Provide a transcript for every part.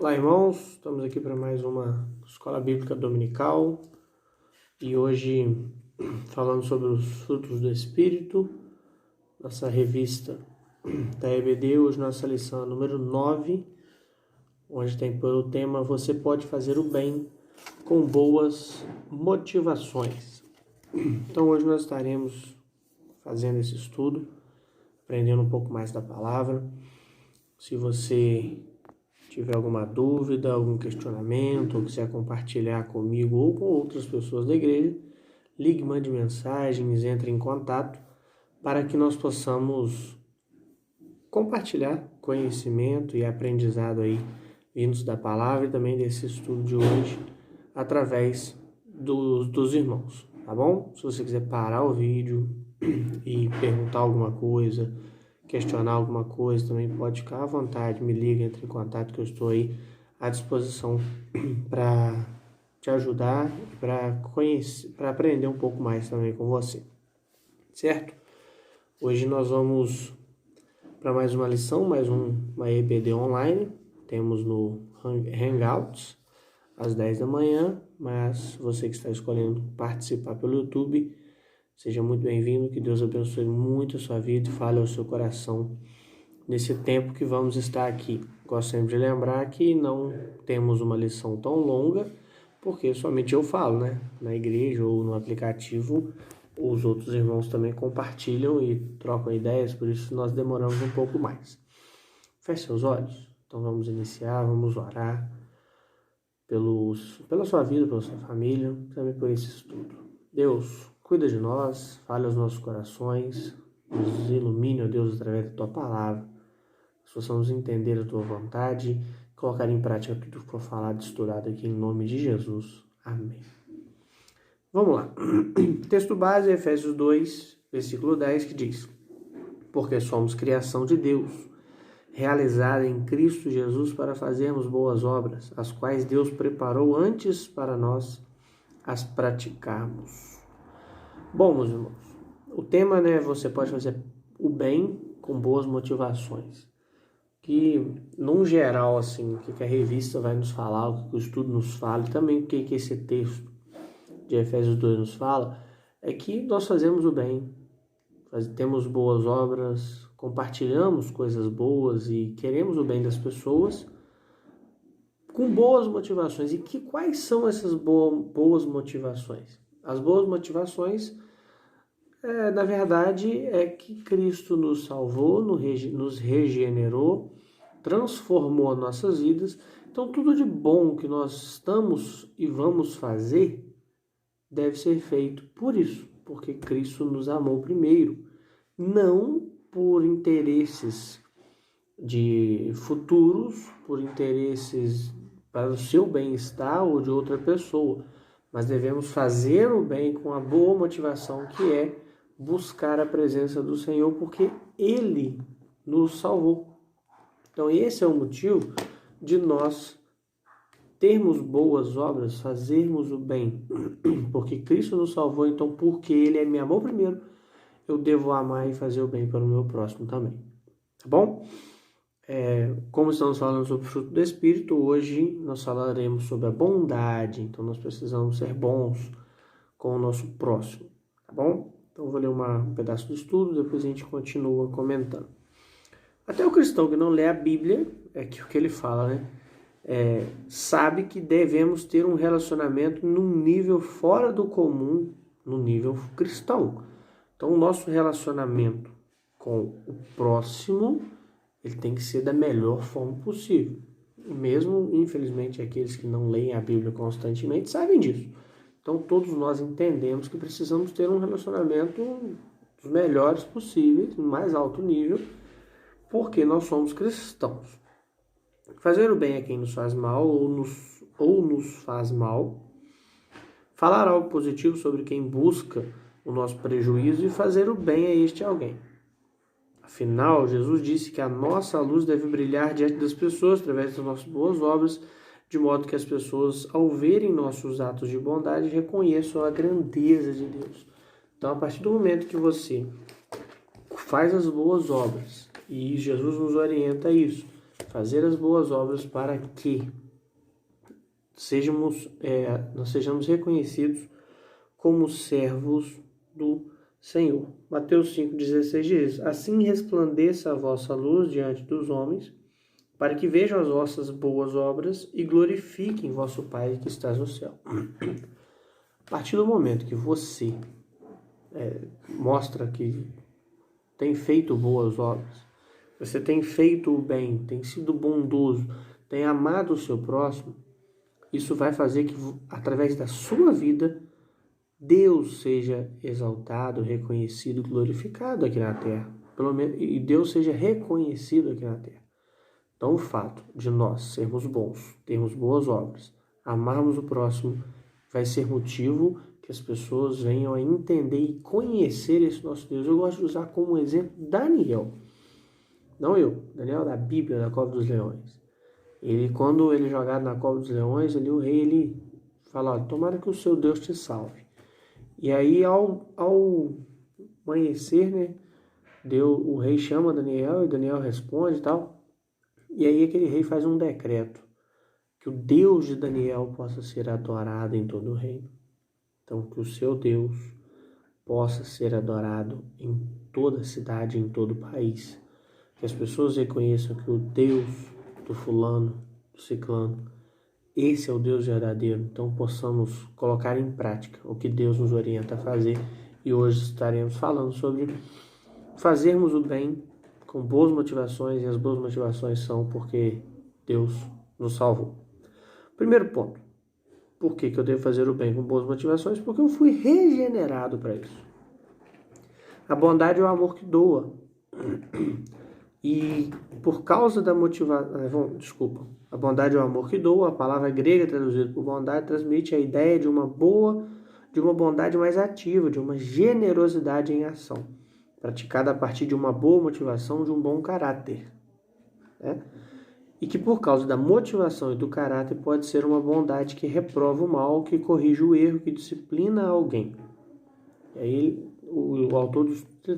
Olá, irmãos, estamos aqui para mais uma Escola Bíblica Dominical e hoje falando sobre os frutos do Espírito, nossa revista da EBD, hoje nossa lição número 9, onde tem por o tema Você pode fazer o bem com boas motivações. Então hoje nós estaremos fazendo esse estudo, aprendendo um pouco mais da palavra. Se você tiver alguma dúvida, algum questionamento, ou quiser compartilhar comigo ou com outras pessoas da igreja, ligue, mande mensagens, entre em contato para que nós possamos compartilhar conhecimento e aprendizado aí vindos da palavra e também desse estudo de hoje através dos irmãos, tá bom? Se você quiser parar o vídeo e perguntar alguma coisa, questionar alguma coisa, também pode ficar à vontade, me liga, entre em contato que eu estou aí à disposição para te ajudar e para conhecer, para aprender um pouco mais também com você, certo? Hoje nós vamos para mais uma lição, uma EBD online, temos no Hangouts às 10 da manhã, mas você que está escolhendo participar pelo YouTube, seja muito bem-vindo, que Deus abençoe muito a sua vida e fale ao seu coração nesse tempo que vamos estar aqui. Gosto sempre de lembrar que não temos uma lição tão longa, porque somente eu falo, né? Na igreja ou no aplicativo, os outros irmãos também compartilham e trocam ideias, por isso nós demoramos um pouco mais. Feche seus olhos, então vamos iniciar, vamos orar pela sua vida, pela sua família, também por esse estudo. Deus, cuida de nós, fale aos nossos corações, nos ilumine, ó Deus, através da Tua palavra. Que possamos entender a Tua vontade, colocar em prática tudo que for falado e estudado aqui em nome de Jesus. Amém. Vamos lá. Texto base, Efésios 2, versículo 10, que diz: Porque somos criação de Deus, realizada em Cristo Jesus para fazermos boas obras, as quais Deus preparou antes para nós as praticarmos. Bom, meus irmãos, o tema, você pode fazer o bem com boas motivações. Que, num geral, assim, o que a revista vai nos falar, o que o estudo nos fala, e também o que esse texto de Efésios 2 nos fala, é que nós fazemos o bem, temos boas obras, compartilhamos coisas boas e queremos o bem das pessoas com boas motivações. E quais são essas boas motivações? As boas motivações, na verdade, é que Cristo nos salvou, nos regenerou, transformou as nossas vidas. Então, tudo de bom que nós estamos e vamos fazer deve ser feito por isso, porque Cristo nos amou primeiro, não por interesses de futuros, por interesses para o seu bem-estar ou de outra pessoa, mas devemos fazer o bem com a boa motivação, que é buscar a presença do Senhor, porque Ele nos salvou. Então esse é o motivo de nós termos boas obras, fazermos o bem, porque Cristo nos salvou, então porque Ele me amou primeiro, eu devo amar e fazer o bem para o meu próximo também, tá bom? Como estamos falando sobre o fruto do Espírito, hoje nós falaremos sobre a bondade, então nós precisamos ser bons com o nosso próximo, tá bom? Então eu vou ler um pedaço do estudo, depois a gente continua comentando. Até o cristão que não lê a Bíblia, é que o que ele fala, sabe que devemos ter um relacionamento num nível fora do comum, no nível cristão. Então o nosso relacionamento com o próximo, ele tem que ser da melhor forma possível. Mesmo, infelizmente, aqueles que não leem a Bíblia constantemente sabem disso. Então, todos nós entendemos que precisamos ter um relacionamento dos melhores possíveis, no mais alto nível, porque nós somos cristãos. Fazer o bem a quem nos faz mal ou nos faz mal, falar algo positivo sobre quem busca o nosso prejuízo e fazer o bem a este alguém. Afinal, Jesus disse que a nossa luz deve brilhar diante das pessoas através das nossas boas obras, de modo que as pessoas, ao verem nossos atos de bondade, reconheçam a grandeza de Deus. Então, a partir do momento que você faz as boas obras, e Jesus nos orienta a isso, fazer as boas obras para que nós sejamos reconhecidos como servos do Senhor. Mateus 5,16 diz: assim resplandeça a vossa luz diante dos homens, para que vejam as vossas boas obras e glorifiquem vosso Pai que está no céu. A partir do momento que você mostra que tem feito boas obras, você tem feito o bem, tem sido bondoso, tem amado o seu próximo, isso vai fazer que, através da sua vida, Deus seja exaltado, reconhecido, glorificado aqui na terra. Pelo menos, e Deus seja reconhecido aqui na terra. Então, o fato de nós sermos bons, termos boas obras, amarmos o próximo, vai ser motivo que as pessoas venham a entender e conhecer esse nosso Deus. Eu gosto de usar como exemplo Daniel. Não eu, Daniel da Bíblia, da Cova dos Leões. Quando ele jogado na Cova dos Leões, o rei fala: tomara que o seu Deus te salve. E aí, ao amanhecer, né, o rei chama Daniel e Daniel responde e tal. E aí aquele rei faz um decreto que o Deus de Daniel possa ser adorado em todo o reino. Então, que o seu Deus possa ser adorado em toda a cidade, em todo o país. Que as pessoas reconheçam que o Deus do fulano, do ciclano, esse é o Deus verdadeiro. Então, possamos colocar em prática o que Deus nos orienta a fazer. E hoje estaremos falando sobre fazermos o bem com boas motivações, e as boas motivações são porque Deus nos salvou. Primeiro ponto: por que eu devo fazer o bem com boas motivações? Porque eu fui regenerado para isso. A bondade é o amor que doa. E por causa da motivação... a bondade é o amor que doa. A palavra grega traduzida por bondade transmite a ideia de uma bondade mais ativa, de uma generosidade em ação, praticada a partir de uma boa motivação, de um bom caráter, né? E que por causa da motivação e do caráter pode ser uma bondade que reprova o mal, que corrige o erro, que disciplina alguém. E aí o autor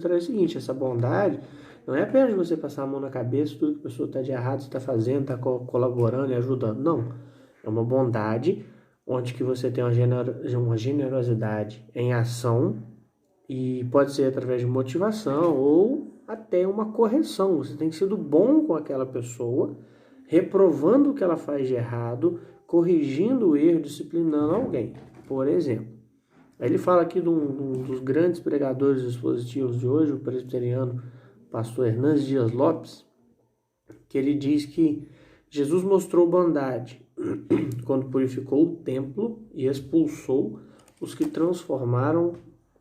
traz o seguinte: essa bondade não é apenas você passar a mão na cabeça, tudo que a pessoa está de errado, você está fazendo, está colaborando e ajudando. Não. É uma bondade onde que você tem uma generosidade em ação, e pode ser através de motivação ou até uma correção. Você tem sido bom com aquela pessoa, reprovando o que ela faz de errado, corrigindo o erro, disciplinando alguém. Por exemplo, aí ele fala aqui de um dos grandes pregadores expositivos de hoje, o presbiteriano pastor Hernandes Dias Lopes, que ele diz que Jesus mostrou bondade quando purificou o templo e expulsou os que transformaram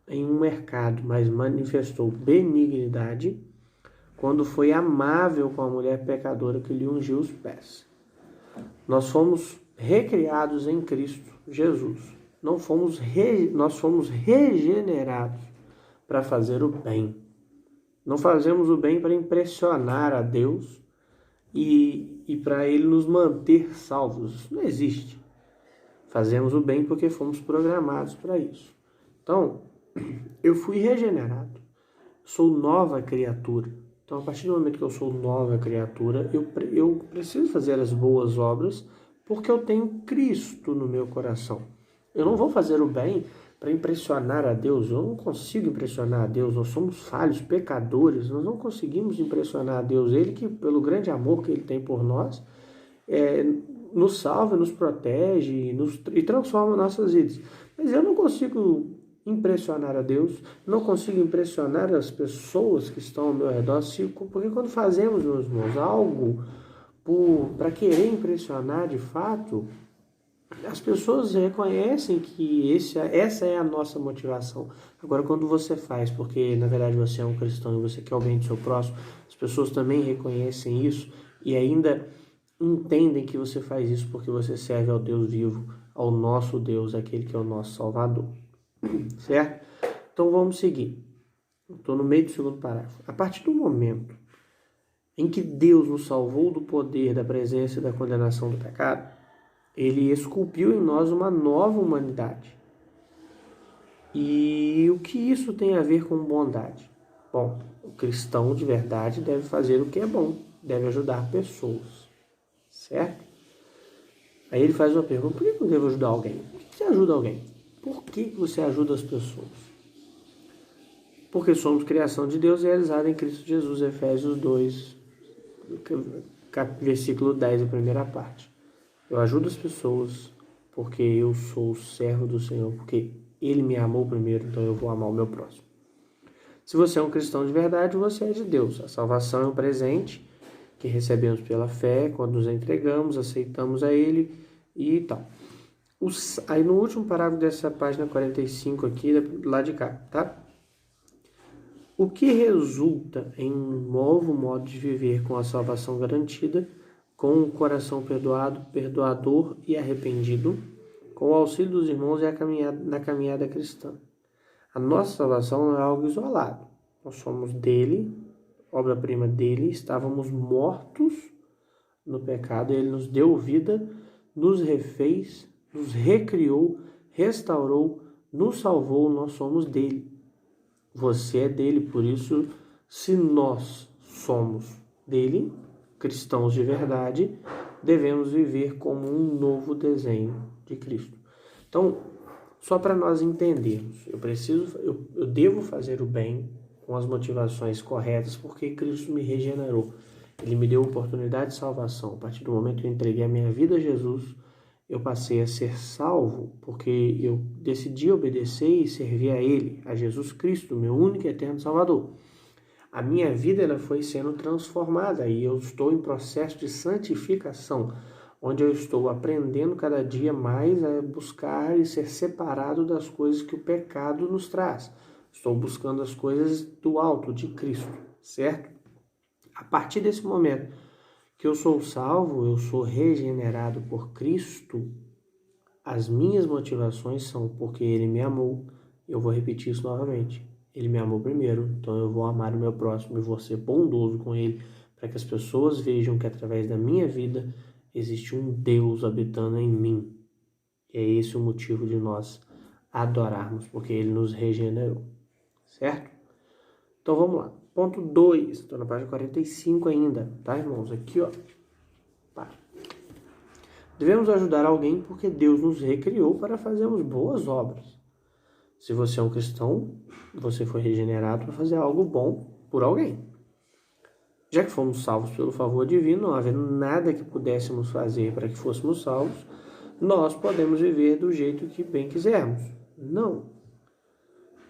em um mercado, mas manifestou benignidade quando foi amável com a mulher pecadora que lhe ungiu os pés. Nós fomos recriados em Cristo Jesus. Nós fomos regenerados para fazer o bem. Não fazemos o bem para impressionar a Deus e para Ele nos manter salvos. Isso não existe. Fazemos o bem porque fomos programados para isso. Então, eu fui regenerado. Sou nova criatura. Então, a partir do momento que eu sou nova criatura, eu preciso fazer as boas obras porque eu tenho Cristo no meu coração. Eu não vou fazer o bem para impressionar a Deus. Eu não consigo impressionar a Deus. Nós somos falhos, pecadores. Nós não conseguimos impressionar a Deus. Ele que, pelo grande amor que Ele tem por nós, nos salva, nos protege e transforma nossas vidas. Mas eu não consigo impressionar a Deus, não consigo impressionar as pessoas que estão ao meu redor, porque quando fazemos, meus irmãos, algo para querer impressionar de fato, as pessoas reconhecem que essa é a nossa motivação. Agora, quando você faz porque na verdade você é um cristão e você quer o bem do seu próximo, as pessoas também reconhecem isso e ainda entendem que você faz isso porque você serve ao Deus vivo, ao nosso Deus, aquele que é o nosso Salvador. Certo? Então vamos seguir. Estou no meio do segundo parágrafo. A partir do momento em que Deus nos salvou do poder, da presença e da condenação do pecado, Ele esculpiu em nós uma nova humanidade. E o que isso tem a ver com bondade? Bom, o cristão de verdade deve fazer o que é bom, deve ajudar pessoas. certo? Aí ele faz uma pergunta: por que eu devo ajudar alguém? Por que você ajuda alguém? Por que você ajuda as pessoas? Porque somos criação de Deus realizada em Cristo Jesus, Efésios 2, versículo 10, a primeira parte. Eu ajudo as pessoas porque eu sou servo do Senhor, porque Ele me amou primeiro, então eu vou amar o meu próximo. Se você é um cristão de verdade, você é de Deus. A salvação é um presente que recebemos pela fé, quando nos entregamos, aceitamos a Ele e tal. Aí no último parágrafo dessa página 45 aqui, lá de cá, tá? O que resulta em um novo modo de viver com a salvação garantida, com o coração perdoado, perdoador e arrependido, com o auxílio dos irmãos e na caminhada cristã. A nossa salvação não é algo isolado. Nós somos dele, obra-prima dele, estávamos mortos no pecado, ele nos deu vida, nos refez, nos recriou, restaurou, nos salvou, nós somos dele. Você é dele, por isso, se nós somos dele, cristãos de verdade, devemos viver como um novo desenho de Cristo. Então, só para nós entendermos, eu devo fazer o bem com as motivações corretas, porque Cristo me regenerou. Ele me deu oportunidade de salvação. A partir do momento que eu entreguei a minha vida a Jesus, eu passei a ser salvo, porque eu decidi obedecer e servir a Ele, a Jesus Cristo, meu único e eterno Salvador. A minha vida ela foi sendo transformada e eu estou em processo de santificação, onde eu estou aprendendo cada dia mais a buscar e ser separado das coisas que o pecado nos traz. Estou buscando as coisas do alto, de Cristo, certo? A partir desse momento que eu sou salvo, eu sou regenerado por Cristo, as minhas motivações são porque Ele me amou. Eu vou repetir isso novamente. Ele me amou primeiro, então eu vou amar o meu próximo e vou ser bondoso com ele, para que as pessoas vejam que através da minha vida existe um Deus habitando em mim. E é esse o motivo de nós adorarmos, porque Ele nos regenerou, certo? Então vamos lá. Ponto 2, estou na página 45 ainda, tá, irmãos? Aqui, ó. Pá. Devemos ajudar alguém porque Deus nos recriou para fazermos boas obras. Se você é um cristão, você foi regenerado para fazer algo bom por alguém. Já que fomos salvos pelo favor divino, não havendo nada que pudéssemos fazer para que fôssemos salvos, nós podemos viver do jeito que bem quisermos. Não.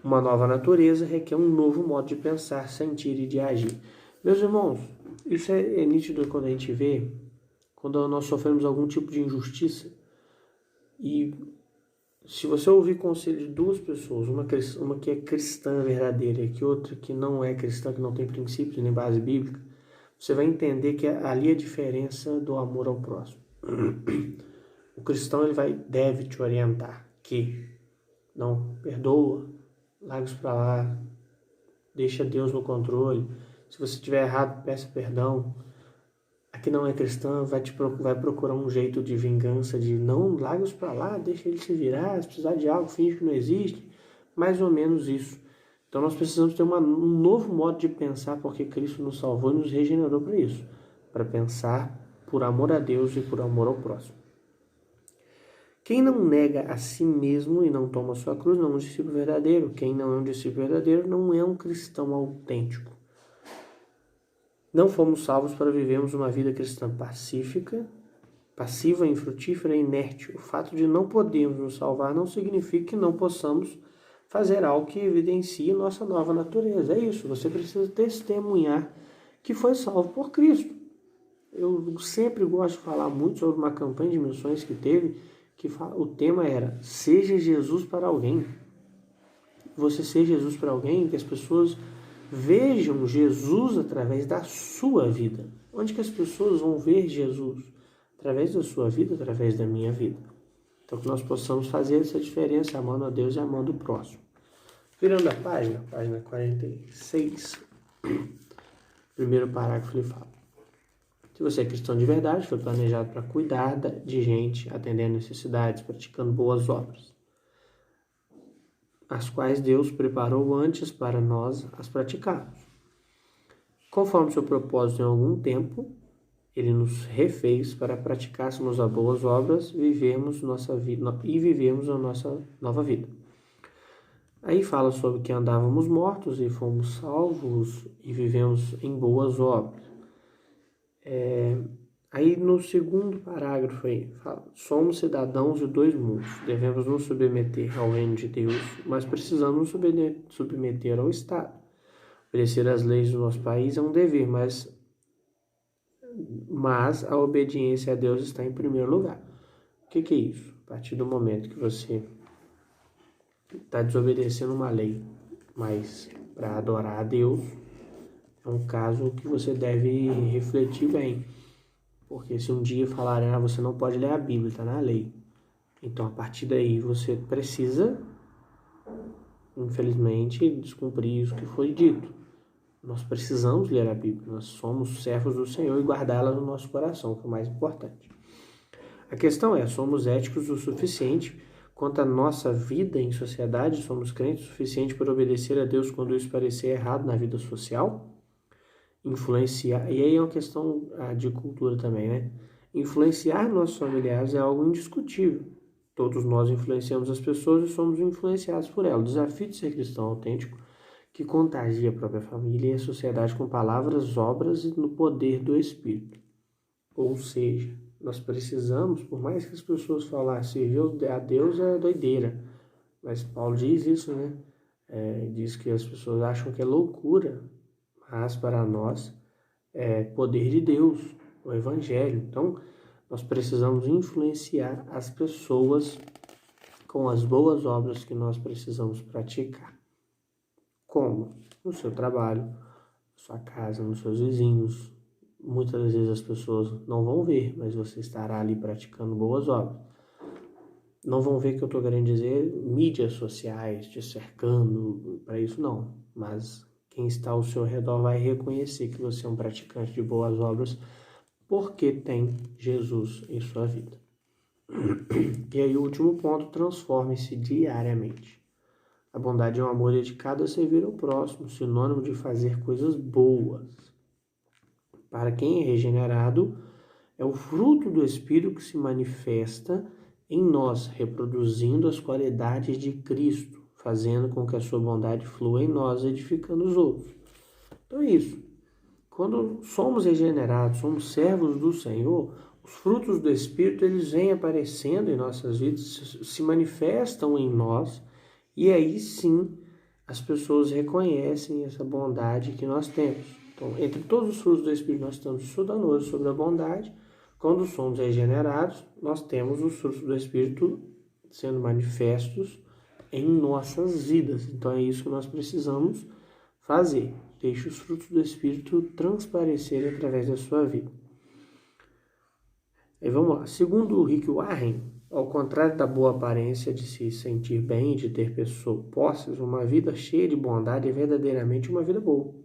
Uma nova natureza requer um novo modo de pensar, sentir e de agir. Meus irmãos, isso é nítido quando a gente vê, quando nós sofremos algum tipo de injustiça. E se você ouvir conselho de duas pessoas, uma que é cristã verdadeira e outra que não é cristã, que não tem princípios nem base bíblica, você vai entender que ali é a diferença do amor ao próximo. O cristão deve te orientar que não perdoa, larga isso para lá, deixa Deus no controle. Se você estiver errado, peça perdão. A que não é cristã vai procurar um jeito de vingança, de não, larga isso para lá, deixa ele se virar, se precisar de algo, finge que não existe. Mais ou menos isso. Então nós precisamos ter um novo modo de pensar, porque Cristo nos salvou e nos regenerou para isso. Para pensar por amor a Deus e por amor ao próximo. Quem não nega a si mesmo e não toma sua cruz não é um discípulo verdadeiro. Quem não é um discípulo verdadeiro não é um cristão autêntico. Não fomos salvos para vivermos uma vida cristã passiva, infrutífera e inerte. O fato de não podermos nos salvar não significa que não possamos fazer algo que evidencie nossa nova natureza. É isso, você precisa testemunhar que foi salvo por Cristo. Eu sempre gosto de falar muito sobre uma campanha de missões que teve, que o tema era seja Jesus para alguém. Você ser Jesus para alguém, que as pessoas vejam Jesus através da sua vida. Onde que as pessoas vão ver Jesus? Através da sua vida, através da minha vida. Então que nós possamos fazer essa diferença, amando a Deus e amando o próximo. Virando a página 46, primeiro parágrafo ele fala: se você é cristão de verdade, foi planejado para cuidar de gente, atendendo necessidades, praticando boas obras, as quais Deus preparou antes para nós as praticarmos. Conforme seu propósito em algum tempo, Ele nos refez para praticarmos as boas obras e vivermos a nossa nova vida. Aí fala sobre que andávamos mortos e fomos salvos e vivemos em boas obras. Aí no segundo parágrafo aí, fala, somos cidadãos de dois mundos, devemos nos submeter ao reino de Deus, mas precisamos nos submeter ao Estado. Obedecer às leis do nosso país é um dever, mas a obediência a Deus está em primeiro lugar. O que é isso? A partir do momento que você está desobedecendo uma lei, mas para adorar a Deus, é um caso que você deve refletir bem. Porque se um dia falarem, você não pode ler a Bíblia, está na lei. Então, a partir daí, você precisa, infelizmente, descumprir isso que foi dito. Nós precisamos ler a Bíblia, nós somos servos do Senhor e guardá-la no nosso coração, que é o mais importante. A questão é, somos éticos o suficiente quanto à nossa vida em sociedade? Somos crentes o suficiente para obedecer a Deus quando isso parecer errado na vida social? Influenciar, e aí é uma questão de cultura também, né? Influenciar nossos familiares é algo indiscutível. Todos nós influenciamos as pessoas e somos influenciados por elas. O desafio de ser cristão autêntico que contagia a própria família e a sociedade com palavras, obras e no poder do Espírito. Ou seja, nós precisamos, por mais que as pessoas falem, servir a Deus é doideira, mas Paulo diz isso, né? Diz que as pessoas acham que é loucura, mas para nós é poder de Deus, o Evangelho. Então, nós precisamos influenciar as pessoas com as boas obras que nós precisamos praticar. Como? No seu trabalho, na sua casa, nos seus vizinhos. Muitas vezes as pessoas não vão ver, mas você estará ali praticando boas obras. Não vão ver que eu estou querendo dizer mídias sociais, te cercando, para isso não, mas quem está ao seu redor vai reconhecer que você é um praticante de boas obras porque tem Jesus em sua vida. E aí o último ponto, transforme-se diariamente. A bondade é um amor dedicado a servir ao próximo, sinônimo de fazer coisas boas. Para quem é regenerado, é o fruto do Espírito que se manifesta em nós, reproduzindo as qualidades de Cristo, fazendo com que a sua bondade flua em nós, edificando os outros. Então é isso. Quando somos regenerados, somos servos do Senhor, os frutos do Espírito, eles vêm aparecendo em nossas vidas, se manifestam em nós, e aí sim as pessoas reconhecem essa bondade que nós temos. Então, entre todos os frutos do Espírito, nós estamos estudando hoje sobre a bondade. Quando somos regenerados, nós temos os frutos do Espírito sendo manifestos em nossas vidas. Então, é isso que nós precisamos fazer. Deixe os frutos do Espírito transparecerem através da sua vida. Aí vamos lá. Segundo Rick Warren, ao contrário da boa aparência de se sentir bem, de ter posses, uma vida cheia de bondade é verdadeiramente uma vida boa.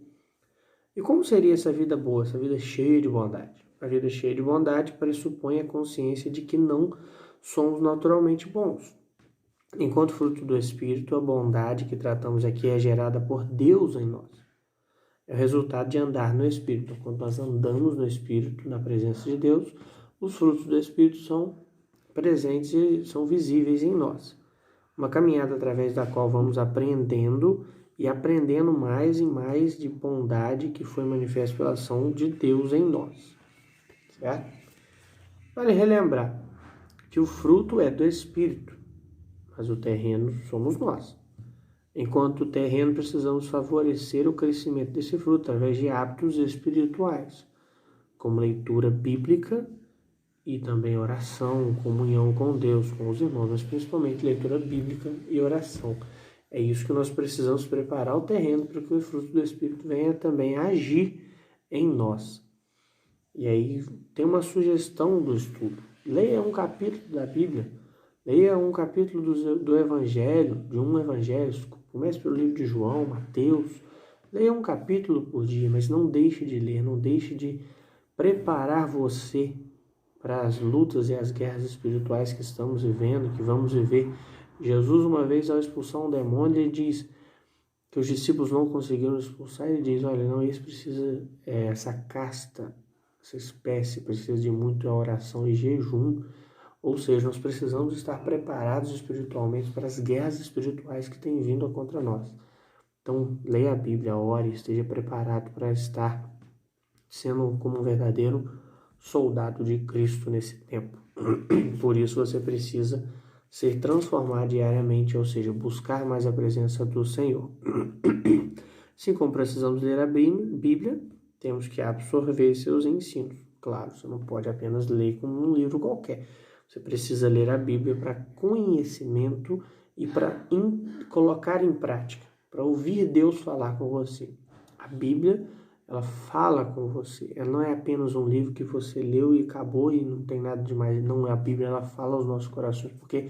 E como seria essa vida boa, essa vida cheia de bondade? A vida cheia de bondade pressupõe a consciência de que não somos naturalmente bons. Enquanto fruto do Espírito, a bondade que tratamos aqui é gerada por Deus em nós. É o resultado de andar no Espírito. Quando nós andamos no Espírito, na presença de Deus, os frutos do Espírito são presentes e são visíveis em nós. Uma caminhada através da qual vamos aprendendo mais e mais de bondade que foi manifesta pela ação de Deus em nós. Certo? Vale relembrar que o fruto é do Espírito, mas o terreno somos nós. Enquanto o terreno, precisamos favorecer o crescimento desse fruto através de hábitos espirituais, como leitura bíblica e também oração, comunhão com Deus, com os irmãos, mas principalmente leitura bíblica e oração. É isso que nós precisamos preparar o terreno para que o fruto do Espírito venha também agir em nós. E aí tem uma sugestão do estudo. Leia um capítulo da Bíblia, leia um capítulo do Evangelho, de um Evangelho, comece pelo livro de João, Mateus, leia um capítulo por dia, mas não deixe de ler, não deixe de preparar você para as lutas e as guerras espirituais que estamos vivendo, que vamos viver. Jesus, uma vez, ao expulsar um demônio, ele diz que os discípulos não conseguiram expulsar, ele diz, olha, não, isso precisa, essa casta essa espécie precisa de muita oração e jejum, ou seja, nós precisamos estar preparados espiritualmente para as guerras espirituais que têm vindo contra nós. Então, leia a Bíblia, ore, esteja preparado para estar sendo como um verdadeiro soldado de Cristo nesse tempo. Por isso você precisa ser transformado diariamente, ou seja, buscar mais a presença do Senhor. Assim como precisamos ler a Bíblia, temos que absorver seus ensinos. Claro, você não pode apenas ler como um livro qualquer. Você precisa ler a Bíblia para conhecimento e para colocar em prática, para ouvir Deus falar com você. A Bíblia, ela fala com você. Ela não é apenas um livro que você leu e acabou e não tem nada demais. Não, a Bíblia, ela fala aos nossos corações, porque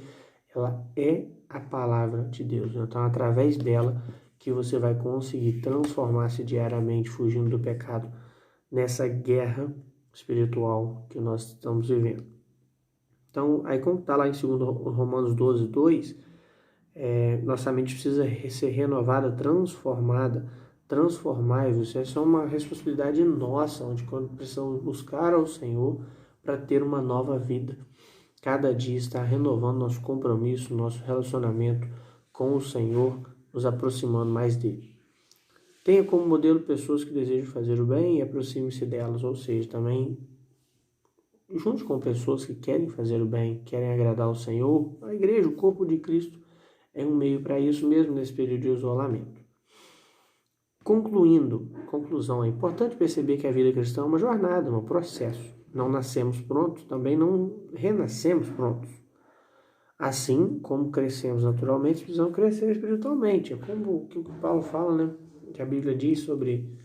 ela é a palavra de Deus. Então, através dela, que você vai conseguir transformar-se diariamente, fugindo do pecado, nessa guerra espiritual que nós estamos vivendo. Então, aí como está lá em 2 Romanos 12, 2, nossa mente precisa ser renovada, transformada. Transformai-vos, essa é uma responsabilidade nossa, onde quando precisamos buscar ao Senhor para ter uma nova vida. Cada dia está renovando nosso compromisso, nosso relacionamento com o Senhor, nos aproximando mais dele. Tenha como modelo pessoas que desejam fazer o bem e aproxime-se delas, ou seja, também junte com pessoas que querem fazer o bem, querem agradar ao Senhor. A igreja, o corpo de Cristo, é um meio para isso mesmo nesse período de isolamento. Conclusão, é importante perceber que a vida cristã é uma jornada, um processo. Não nascemos prontos, também não renascemos prontos. Assim como crescemos naturalmente, precisamos crescer espiritualmente. É como o que o Paulo fala, né? Que a Bíblia diz sobre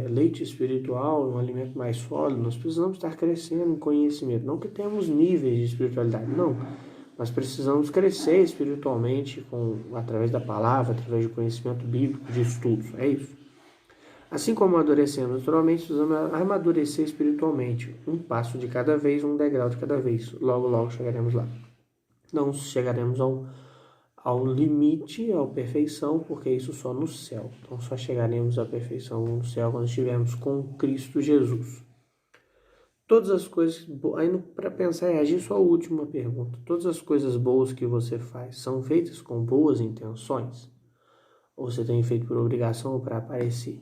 leite espiritual, um alimento mais sólido. Nós precisamos estar crescendo em conhecimento. Não que temos níveis de espiritualidade, não. Nós precisamos crescer espiritualmente através da palavra, através do conhecimento bíblico, de estudos. É isso. Assim como amadurecemos naturalmente, precisamos amadurecer espiritualmente. Um passo de cada vez, um degrau de cada vez. Logo, logo chegaremos lá. Não chegaremos ao limite, à perfeição, porque isso só no céu. Então, só chegaremos à perfeição no céu quando estivermos com Cristo Jesus. Todas as coisas... Aí, para pensar e agir, só a última pergunta. Todas as coisas boas que você faz são feitas com boas intenções? Ou você tem feito por obrigação ou para aparecer?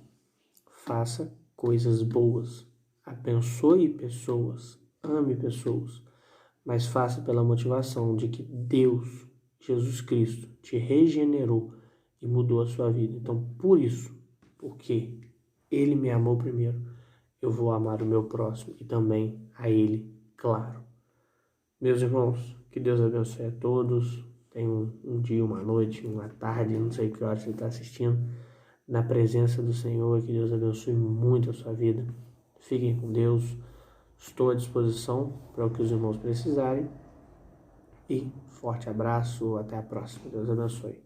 Faça coisas boas. Abençoe pessoas. Ame pessoas. Mas faça pela motivação de que Deus, Jesus Cristo, te regenerou e mudou a sua vida. Então, por isso, porque Ele me amou primeiro, eu vou amar o meu próximo e também a Ele, claro. Meus irmãos, que Deus abençoe a todos. Tenham um dia, uma noite, uma tarde, não sei que hora você está assistindo, na presença do Senhor. Que Deus abençoe muito a sua vida. Fiquem com Deus. Estou à disposição para o que os irmãos precisarem. E forte abraço, até a próxima. Deus abençoe.